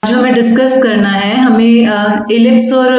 जो हमें डिस्कस करना है, हमें इलिप्स और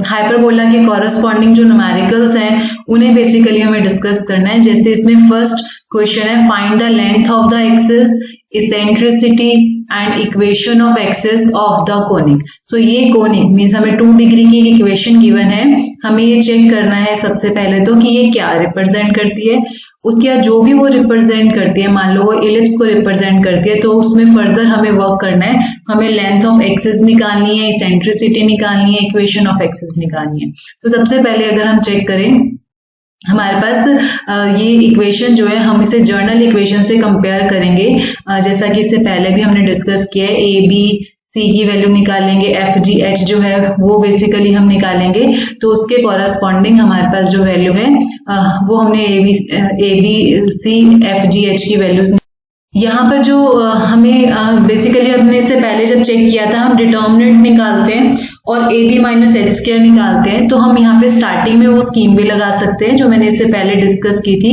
हाइपरबोला के कॉरस्पॉन्डिंग जो न्यूमेरिकल्स हैं उन्हें बेसिकली हमें डिस्कस करना है। जैसे इसमें फर्स्ट क्वेश्चन है, find the length of the axis, eccentricity and equation of axis of the conic. So ये कोनिक मीन्स हमें 2 डिग्री की इक्वेशन गिवन है, हमें ये चेक करना है सबसे पहले तो कि ये क्या रिप्रेजेंट करती है। उसके बाद जो भी वो रिप्रेजेंट करती है, मान लो वो इलिप्स को रिप्रेजेंट करती है, तो उसमें फर्दर हमें वर्क करना है, हमें लेंथ ऑफ एक्सिस निकालनी है, इसेंट्रिसिटी निकालनी है, इक्वेशन ऑफ एक्सिस निकालनी है। तो सबसे पहले अगर हम चेक करें, हमारे पास ये इक्वेशन जो है हम इसे जर्नल इक्वेशन से कंपेयर करेंगे। जैसा कि इससे पहले भी हमने डिस्कस किया है, ए बी सी की वैल्यू निकालेंगे, एफ जी एच जो है वो बेसिकली हम निकालेंगे, तो उसके कॉरस्पॉन्डिंग हमारे पास जो वैल्यू है वो हमने A B C F G H की वैल्यूज। यहाँ पर जो हमें बेसिकली हमने इससे पहले जब चेक किया था, हम डिटर्मिनेंट निकालते हैं और A B minus H square निकालते हैं, तो हम यहाँ पे स्टार्टिंग में वो स्कीम भी लगा सकते हैं जो मैंने इससे पहले डिस्कस की थी।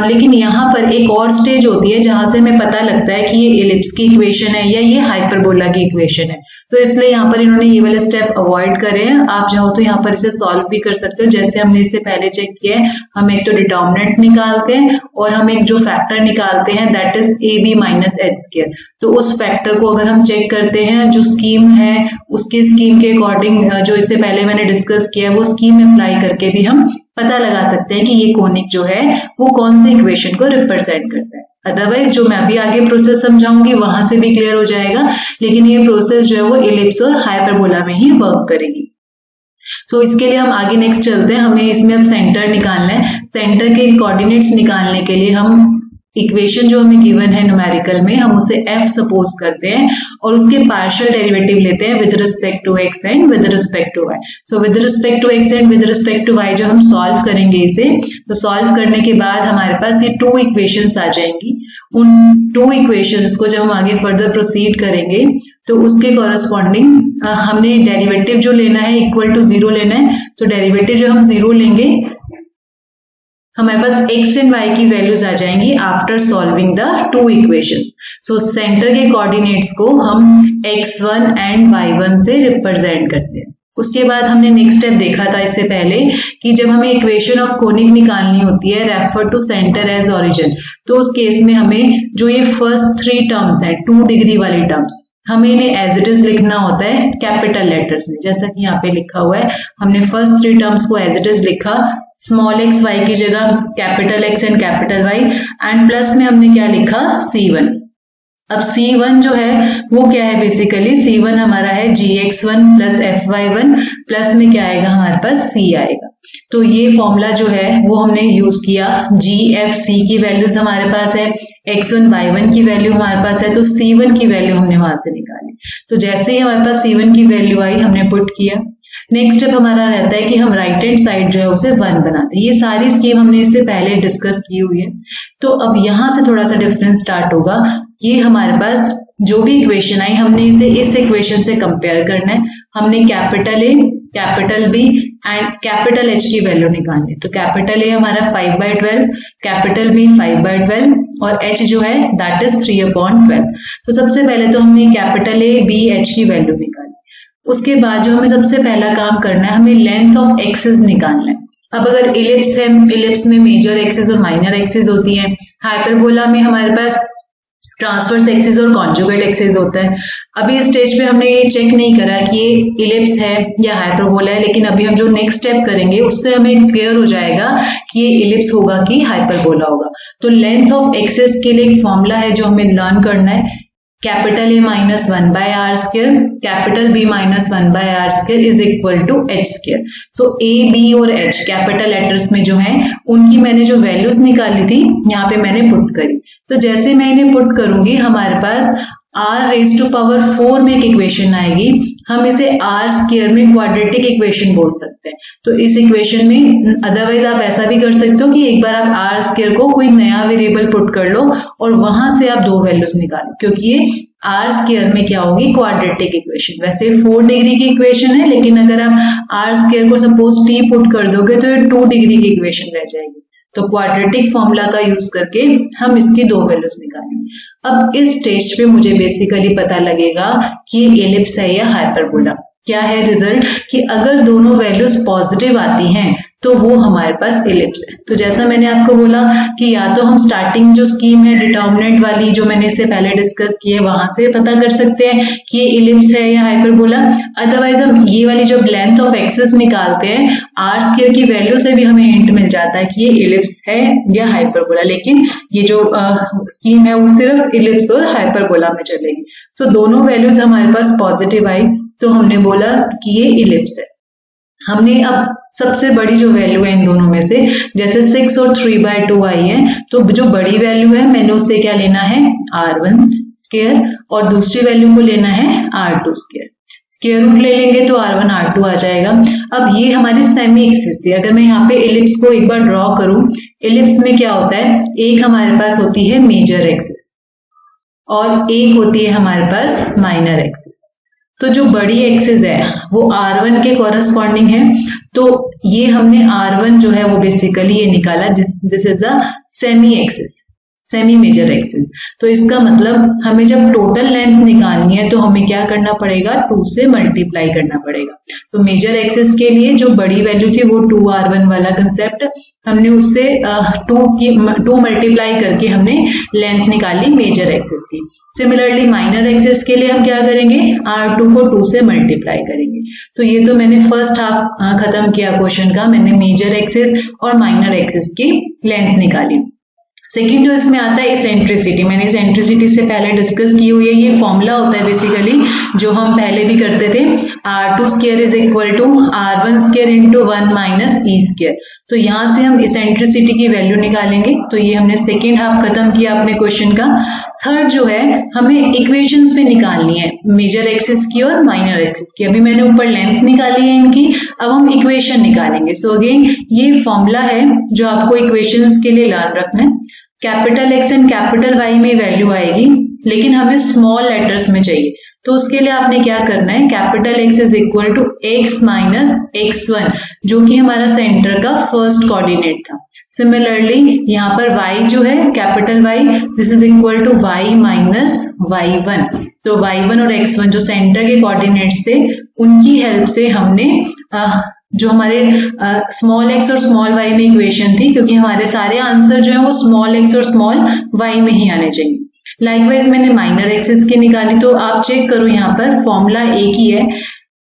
लेकिन यहाँ पर एक और स्टेज होती है जहां से हमें पता लगता है कि ये इलिप्स की इक्वेशन है या ये हाइपरबोला की इक्वेशन है, तो इसलिए यहाँ पर इन्होंने ये वाले स्टेप अवॉइड करे हैं। आप चाहो तो यहाँ पर इसे सॉल्व भी कर सकते हो, जैसे हमने इससे पहले चेक किया है। हम एक तो डिटर्मिनेंट निकालते हैं और हम एक जो फैक्टर निकालते हैं that is A B minus H square. तो उस फैक्टर को अगर हम चेक करते हैं, जो स्कीम है उसके स्कीम के अकॉर्डिंग जो इससे पहले मैंने डिस्कस किया है वो स्कीम अप्लाई करके भी हम पता लगा सकते हैं कि ये कोनिक जो है वो कौन सी इक्वेशन को रिप्रेजेंट करता है। अदरवाइज जो मैं अभी आगे प्रोसेस समझाऊंगी वहां से भी क्लियर हो जाएगा, लेकिन ये प्रोसेस जो है वो इलिप्स और हाइपरबोला में ही वर्क करेगी। सो इसके लिए हम आगे नेक्स्ट चलते हैं। हमें इसमें अब सेंटर निकालना है। सेंटर के कोऑर्डिनेट्स निकालने के लिए हम इक्वेशन जो हमें गिवन है न्यूमेरिकल में, हम उसे f सपोज करते हैं और उसके पार्शियल डेरिवेटिव लेते हैं with respect to x and with respect to y। So with respect to x and with respect to y जो हम सॉल्व करेंगे इसे, तो सॉल्व करने के बाद हमारे पास ये 2 इक्वेशंस आ जाएंगी। उन 2 इक्वेशंस को जब हम आगे फर्दर प्रोसीड करेंगे तो उसके कॉरस्पॉन्डिंग हमने डेरिवेटिव जो लेना है इक्वल टू 0 लेना है। तो डेरिवेटिव जो हम 0 लेंगे, हमारे पास x एंड y की वैल्यूज आ जाएंगी after solving the 2 equations. So centre के कोऑर्डिनेट्स को हम x1 एंड y1 से रिप्रेजेंट करते हैं। उसके बाद हमने नेक्स्ट स्टेप देखा था इससे पहले कि जब हमें इक्वेशन ऑफ कोनिक निकालनी होती है refer to centre as origin, तो उस केस में हमें जो ये फर्स्ट 3 टर्म्स है 2 डिग्री वाली टर्म्स, हमें इन्हें एज इट इज लिखना होता है कैपिटल लेटर्स में, जैसा कि यहाँ पे लिखा हुआ है। हमने फर्स्ट 3 टर्म्स को एज इट इज लिखा, स्मॉल एक्स वाई की जगह capital X and capital Y, and plus में हमने क्या लिखा, C1। अब C1 जो है वो क्या है, बेसिकली C1 हमारा है gx1 प्लस fy1 प्लस में क्या आएगा हमारे पास C आएगा। तो ये फॉर्मूला जो है वो हमने यूज किया, gfc की वैल्यूज हमारे पास है, x1 y1 की वैल्यू हमारे पास है, तो C1 की वैल्यू हमने वहां से निकाली। तो जैसे ही हमारे पास C1 की वैल्यू आई हमने पुट किया। नेक्स्ट स्टेप हमारा रहता है कि हम राइट हैंड साइड जो है उसे 1 बनाते हैं। ये सारी स्कीम हमने इससे पहले डिस्कस की हुई है। तो अब यहाँ से थोड़ा सा डिफरेंस स्टार्ट होगा। ये हमारे पास जो भी इक्वेशन आई हमने इसे इस इक्वेशन से कंपेयर करना है। हमने capital A, capital B and capital H की वैल्यू निकालनी है। तो कैपिटल ए हमारा 5/12, कैपिटल बी 5/12 और एच जो है दैट इज 3/12। तो सबसे पहले तो हमने कैपिटल ए बी एच की वैल्यू निकाली। उसके बाद जो हमें सबसे पहला काम करना है, हमें लेंथ ऑफ एक्सिस निकालना है। अब अगर इलिप्स है, इलिप्स में मेजर एक्सिस और माइनर एक्सिस होती है। हाइपरबोला में हमारे पास ट्रांसवर्स एक्सिस और कॉन्जुगेट एक्सिस होता है। अभी इस स्टेज पे हमने ये चेक नहीं करा कि ये इलिप्स है या हाइपरबोला है, लेकिन अभी हम जो नेक्स्ट स्टेप करेंगे उससे हमें क्लियर हो जाएगा कि ये इलिप्स होगा कि हाइपरबोला होगा। तो लेंथ ऑफ एक्सिस के लिए एक फॉर्मूला है जो हमें लर्न करना है, capital A minus 1/r square, capital B minus 1/r square is equal to h square. So A, B और H कैपिटल लेटर्स में जो है उनकी मैंने जो वैल्यूज निकाली थी यहाँ पे मैंने पुट करी। तो जैसे मैं इन्हें पुट करूंगी हमारे पास r⁴ में एक इक्वेशन आएगी। हम इसे r स्क्वायर में क्वाड्रेटिक इक्वेशन बोल सकते हैं। तो इस इक्वेशन में अदरवाइज आप ऐसा भी कर सकते हो कि एक बार आप r स्क्वायर को कोई नया वेरिएबल पुट कर लो और वहां से आप 2 वैल्यूज निकालो, क्योंकि ये r स्क्वायर में क्या होगी, क्वाड्रेटिक इक्वेशन। वैसे 4 डिग्री की इक्वेशन है, लेकिन अगर आप r स्क्वायर को सपोज t पुट कर दोगे तो ये 2 डिग्री की इक्वेशन रह जाएगी। तो क्वाड्रेटिक फॉर्मूला का यूज करके हम इसकी दो वैल्यूज निकालेंगे। अब इस स्टेज पे मुझे बेसिकली पता लगेगा कि ये एलिप्स है या हाइपरबोला। क्या है रिजल्ट कि अगर दोनों वैल्यूज पॉजिटिव आती हैं तो वो हमारे पास एलिप्स है। तो जैसा मैंने आपको बोला कि या तो हम स्टार्टिंग जो स्कीम है डिटर्मिनेंट वाली जो मैंने इससे पहले डिस्कस की है वहां से पता कर सकते हैं कि ये एलिप्स है या हाइपरबोला, अदरवाइज हम ये वाली जब लेंथ ऑफ एक्सिस निकालते हैं आर स्क्वायर की वैल्यू से भी हमें हिंट मिल जाता है कि ये एलिप्स है या हाइपरबोला। लेकिन ये जो स्कीम है वो सिर्फ एलिप्स और हाइपरबोला में चलेगी। सो दोनों वैल्यूज हमारे पास पॉजिटिव आई तो हमने बोला कि ये एलिप्स है। हमने अब सबसे बड़ी जो वैल्यू है इन दोनों में से, जैसे 6 और 3/2 आई है, तो जो बड़ी वैल्यू है मैंने उससे क्या लेना है r1 स्क्वायर और दूसरी वैल्यू को लेना है r2 स्क्वायर। स्क्वायर रूट ले लेंगे तो r1 r2 आ जाएगा। अब ये हमारी सेमी एक्सिस थी। अगर मैं यहाँ पे एलिप्स को एक बार ड्रॉ करूं, एलिप्स में क्या होता है, एक हमारे पास होती है मेजर एक्सिस और एक होती है हमारे पास माइनर एक्सिस। तो जो बड़ी एक्सिस है वो r1 के कॉरस्पॉन्डिंग है, तो ये हमने r1 जो है वो बेसिकली ये निकाला, this is the semi axis, semi major axis. तो इसका मतलब हमें जब टोटल लेंथ निकालनी है तो हमें क्या करना पड़ेगा, 2 से मल्टीप्लाई करना पड़ेगा। तो मेजर एक्सिस के लिए जो बड़ी वैल्यू थी वो 2r1 वाला कंसेप्ट, हमने उससे 2 मल्टीप्लाई करके हमने लेंथ निकाली मेजर एक्सिस की। सिमिलरली माइनर एक्सिस के लिए हम क्या करेंगे, r2 को 2 से मल्टीप्लाई करेंगे। तो ये तो मैंने फर्स्ट हाफ खत्म किया क्वेश्चन का, मैंने मेजर एक्सिस और माइनर एक्सिस की लेंथ निकाली। सेकेंड जो इसमें आता है इसेंट्रिसिटी, मैंने इसेंट्रिसिटी से पहले डिस्कस की हुई है। ये फॉर्मूला होता है बेसिकली जो हम पहले भी करते थे, r2 square is equal to r1 square into 1 minus e square. तो यहाँ से हम इसेंट्रिसिटी की वैल्यू निकालेंगे। तो ये हमने सेकेंड हाफ खत्म किया अपने क्वेश्चन का। थर्ड जो है हमें इक्वेशंस भी निकालनी है, मेजर एक्सिस की और माइनर एक्सिस की। अभी मैंने ऊपर लेंथ निकाली है इनकी, अब हम इक्वेशन निकालेंगे। सो अगेन ये फॉर्मूला है जो आपको इक्वेशंस के लिए याद रखना है। Capital X and capital Y में वैल्यू आएगी, लेकिन हमें स्मॉल लेटर्स में चाहिए। तो उसके लिए आपने क्या करना है, capital X is equal to X minus x1 जो कि हमारा सेंटर का फर्स्ट कोऑर्डिनेट था। सिमिलरली यहाँ पर y जो है capital Y, this is equal to y minus y1। तो y1 और x1 जो सेंटर के कोऑर्डिनेट्स थे उनकी हेल्प से हमने जो हमारे स्मॉल एक्स और स्मॉल वाई में इक्वेशन थी, क्योंकि हमारे सारे आंसर जो है वो स्मॉल एक्स और स्मॉल वाई में ही आने चाहिए। लाइकवाइज मैंने माइनर एक्सिस की निकाली, तो आप चेक करो यहाँ पर फॉर्मूला एक ही है।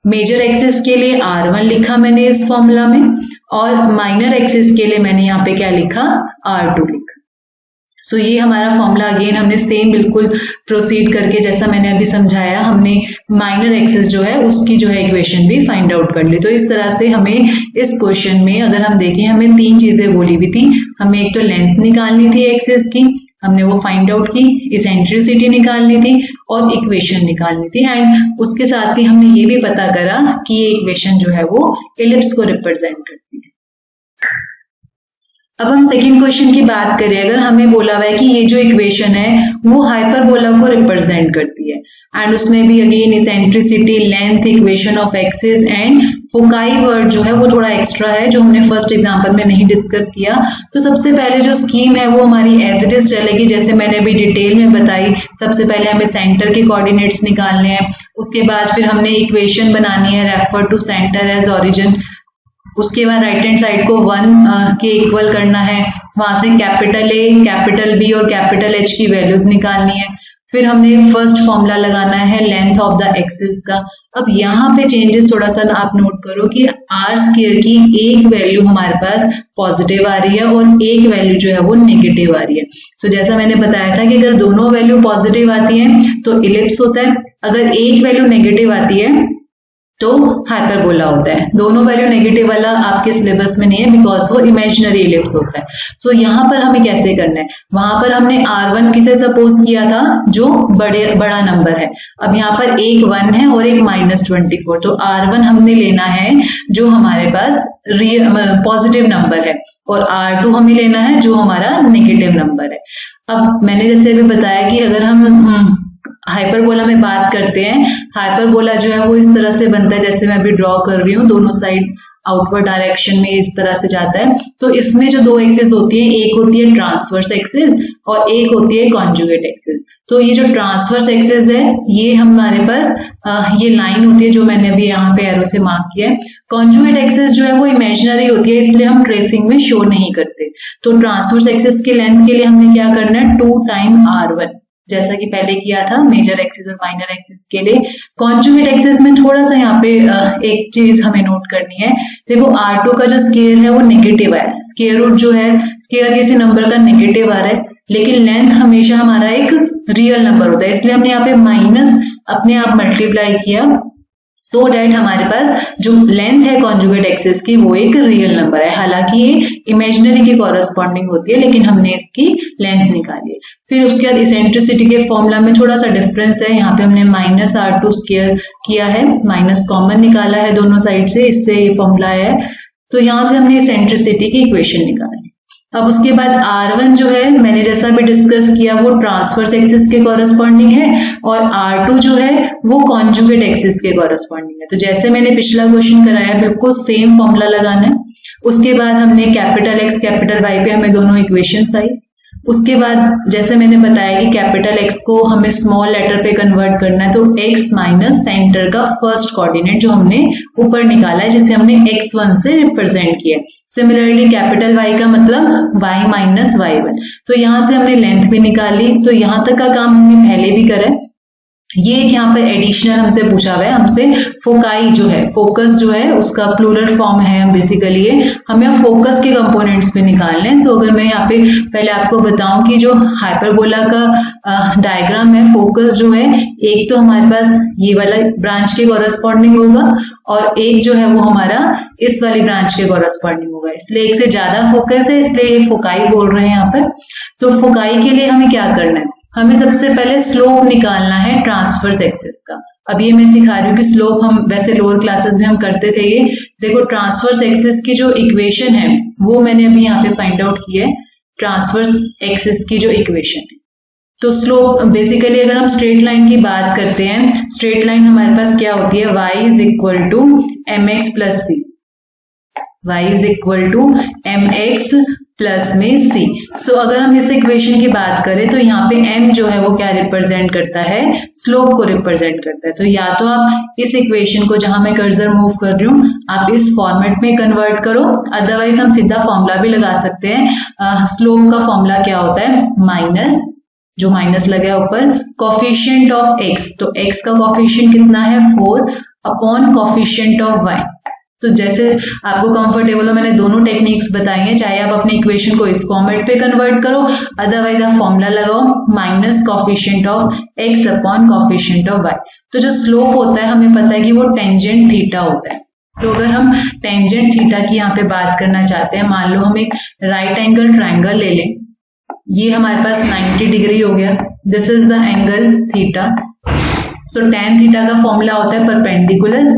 मेजर एक्सिस के लिए r1 लिखा मैंने इस फॉर्मूला में और माइनर एक्सिस के लिए मैंने यहाँ पे क्या लिखा, r2 लिखा। सो ये हमारा फॉर्मूला अगेन हमने सेम बिल्कुल प्रोसीड करके जैसा मैंने अभी समझाया, हमने माइनर एक्सिस जो है उसकी जो है इक्वेशन भी फाइंड आउट कर ली। तो इस तरह से हमें इस क्वेश्चन में अगर हम देखें, हमें 3 चीजें बोली हुई थी। हमें एक तो लेंथ निकालनी थी एक्सिस की, हमने वो फाइंड आउट की, इसेंट्रिसिटी निकालनी थी और इक्वेशन निकालनी थी। एंड उसके साथ ही हमने ये भी पता करा कि ये इक्वेशन जो है वो एलिप्स को रिप्रेजेंट करती है। अब हम सेकंड क्वेश्चन की बात करें, अगर हमें बोला हुआ है कि ये जो इक्वेशन है वो हाइपरबोला को रिप्रेजेंट करती है एंड उसमें भी again eccentricity, length, equation of axis and foci word जो है वो थोड़ा एक्स्ट्रा है जो हमने फर्स्ट एग्जांपल में नहीं डिस्कस किया। तो सबसे पहले जो स्कीम है वो हमारी एज इट इज चलेगी, जैसे मैंने अभी डिटेल में बताई। सबसे पहले हमें सेंटर के कोऑर्डिनेट्स निकालने हैं, उसके बाद फिर हमने इक्वेशन बनानी है refer to centre as origin, उसके बाद राइट हैंड साइड को 1 के इक्वल करना है, वहां से कैपिटल ए, कैपिटल बी और कैपिटल एच की वैल्यूज निकालनी है। फिर हमने फर्स्ट फॉर्मूला लगाना है लेंथ ऑफ द एक्सिस का। अब यहाँ पे चेंजेस थोड़ा सा आप नोट करो कि आर स्क्वायर की एक वैल्यू हमारे पास पॉजिटिव आ रही है और एक वैल्यू जो है वो नेगेटिव आ रही है। तो जैसा मैंने बताया था कि अगर दोनों वैल्यू पॉजिटिव आती है तो इलिप्स होता है, अगर एक वैल्यू नेगेटिव आती है तो हाइपरबोला होता है। दोनों वैल्यू नेगेटिव वाला आपके सिलेबस में नहीं है बिकॉज वो इमेजिनरी इलिप्स होता है। सो यहाँ पर हमें कैसे करना है, वहां पर हमने R1 किसे सपोज किया था जो बड़ा नंबर है। अब यहाँ पर एक 1 है और एक -24, तो R1 हमने लेना है जो हमारे पास पॉजिटिव नंबर है और R2 हमें लेना है जो हमारा नेगेटिव नंबर है। अब मैंने जैसे अभी बताया कि अगर हम हाइपरबोला में बात करते हैं, हाइपरबोला जो है वो इस तरह से बनता है जैसे मैं अभी ड्रॉ कर रही हूँ। दोनों साइड आउटवर्ड डायरेक्शन में इस तरह से जाता है। तो इसमें जो दो एक्सिस होती है, एक होती है ट्रांसवर्स एक्सिस और एक होती है कॉन्जुगेट एक्सिस। तो ये जो ट्रांसवर्स एक्सिस है ये हमारे पास ये लाइन होती है जो मैंने अभी यहाँ पे एरो से मार्क किया है। कॉन्जुगेट एक्सिस जो है वो इमेजिनरी होती है, इसलिए हम ट्रेसिंग में शो नहीं करते। तो ट्रांसवर्स एक्सिस के लेंथ के लिए हमने क्या करना है, 2 टाइम R1, जैसा कि पहले किया था मेजर एक्सिस और माइनर एक्सिस के लिए। कॉन्जुगेट एक्सिस में थोड़ा सा यहाँ पे एक चीज हमें नोट करनी है। देखो R2 का जो स्केयर है वो नेगेटिव है, स्केयर रूट जो है स्केयर किसी नंबर का नेगेटिव आ रहा है, लेकिन लेंथ हमेशा हमारा एक रियल नंबर होता है, इसलिए हमने यहाँ पे माइनस अपने आप मल्टीप्लाई किया सो डैट हमारे पास जो लेंथ है कॉन्जुगेट एक्सिस की वो एक रियल नंबर है। हालांकि ये इमेजिनरी के कॉरेस्पॉन्डिंग होती है, लेकिन हमने इसकी लेंथ निकाली है। फिर उसके बाद इसेंट्रिसिटी के फॉर्मूला में थोड़ा सा डिफरेंस है, यहाँ पे हमने माइनस R2 स्क्वायर किया है, माइनस कॉमन निकाला है दोनों साइड से, इससे ये फॉर्मूला है। तो यहाँ से हमने इसेंट्रिसिटी की इक्वेशन निकाली। अब उसके बाद R1 जो है मैंने जैसा भी डिस्कस किया वो ट्रांसवर्स एक्सिस के कॉरेस्पॉन्डिंग है और R2 जो है वो कॉन्जुगेट एक्सिस के कॉरेस्पॉन्डिंग है। तो जैसे मैंने पिछला क्वेश्चन कराया बिल्कुल सेम फॉर्मूला लगाना है। उसके बाद हमने कैपिटल X कैपिटल Y पे हमें दोनों इक्वेशंस आई। उसके बाद जैसे मैंने बताया कि कैपिटल X को हमें स्मॉल लेटर पे कन्वर्ट करना है, तो X माइनस सेंटर का फर्स्ट कोऑर्डिनेट जो हमने ऊपर निकाला है, जिसे हमने x1 से रिप्रेजेंट किया। सिमिलरली कैपिटल Y का मतलब y माइनस y1। तो यहाँ से हमने लेंथ भी निकाली। तो यहाँ तक का काम हमने पहले भी करा है। ये एक यहाँ पे एडिशनल हमसे पूछा हुआ है, हमसे फोकाई जो है, फोकस जो है उसका प्लूरल फॉर्म है बेसिकली ये, हमें फोकस के कंपोनेंट्स पे निकालने हैं। सो अगर मैं यहाँ पे पहले आपको बताऊं कि जो हाइपरबोला का डायग्राम है, फोकस जो है एक तो हमारे पास ये वाला ब्रांच के कॉरेस्पॉन्डिंग होगा और एक जो है वो हमारा इस वाली ब्रांच के कॉरेस्पॉन्डिंग होगा, इसलिए एक से ज्यादा फोकस है, इसलिए ये फोकाई बोल रहे हैं यहाँ पर। तो फोकाई के लिए हमें क्या करना है, हमें सबसे पहले स्लोप निकालना है ट्रांसवर्स एक्सिस का। अब ये मैं सिखा रही हूँ कि स्लोप हम वैसे लोअर क्लासेस में हम करते थे। ये देखो ट्रांसवर्स एक्सिस की जो इक्वेशन है वो मैंने अभी यहाँ पे फाइंड आउट की है, ट्रांसवर्स एक्सिस की जो इक्वेशन है। तो स्लोप बेसिकली अगर हम स्ट्रेट लाइन की बात करते हैं, स्ट्रेट लाइन हमारे पास क्या होती है, y is equal to mx plus C, y is equal to mx plus में c। सो अगर हम इस इक्वेशन की बात करें तो यहाँ पे m जो है वो क्या रिप्रेजेंट करता है, स्लोप को रिप्रेजेंट करता है। तो या तो आप इस इक्वेशन को, जहां मैं कर्सर मूव कर रही हूँ, आप इस फॉर्मेट में कन्वर्ट करो, अदरवाइज हम सीधा फॉर्मूला भी लगा सकते हैं। स्लोप का फॉर्मूला क्या होता है, माइनस, जो माइनस लगा है ऊपर, कोफिशिएंट ऑफ x, तो x का कोफिशिएंट कितना है 4 अपॉन कोफिशिएंट ऑफ y। तो जैसे आपको कंफर्टेबल हो, मैंने दोनों टेक्निक्स बताई हैं, चाहे आप अपने इक्वेशन को इस फॉर्मेट पे कन्वर्ट करो, अदरवाइज आप फॉर्मूला लगाओ minus coefficient of x upon coefficient of y। तो जो स्लोप होता है हमें पता है कि वो टेंजेंट थीटा होता है। सो अगर हम टेंजेंट थीटा की यहाँ पे बात करना चाहते हैं, मान लो हम एक राइट एंगल ट्राइंगल ले लें, ये हमारे पास 90 डिग्री हो गया, this is the angle theta. So tan theta का फॉर्मूला होता है परपेंडिकुलर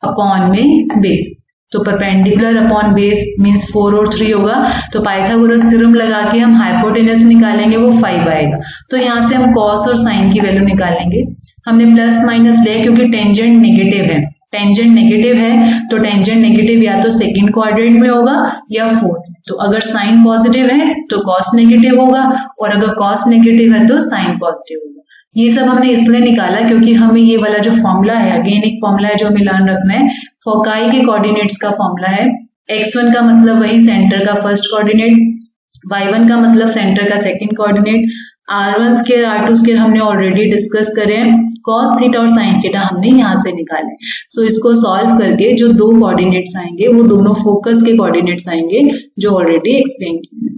अपॉन में बेस। तो परपेंडिकुलर अपॉन बेस मींस 4 और 3 होगा, तो पाइथागोरस थ्योरम लगा के हम हाइपोटेनस निकालेंगे, वो 5 आएगा। तो यहाँ से हम कॉस और साइन की वैल्यू निकालेंगे। हमने प्लस माइनस लिया क्योंकि टेंजेंट नेगेटिव है, टेंजेंट नेगेटिव है तो टेंजेंट नेगेटिव या तो सेकंड क्वाड्रेंट में होगा या फोर्थ। तो अगर साइन पॉजिटिव है तो कॉस नेगेटिव होगा, और अगर कॉस नेगेटिव है तो साइन पॉजिटिव होगा। ये सब हमने इसलिए निकाला क्योंकि हमें ये वाला जो फॉर्मूला है, अगेन एक फॉर्मूला है जो हमें लर्न रखना है, फोकाई के कोऑर्डिनेट्स का फॉर्मूला है। x1 का मतलब वही सेंटर का फर्स्ट कोऑर्डिनेट, y1 का मतलब सेंटर का second coordinate, r1 square r2 square हमने ऑलरेडी डिस्कस करे हैं, cos थीटा और sin थीटा हमने यहाँ से निकाले। सो इसको सॉल्व करके जो दो कोऑर्डिनेट्स आएंगे वो दोनों फोकस के कोऑर्डिनेट्स आएंगे, जो ऑलरेडी एक्सप्लेन किए।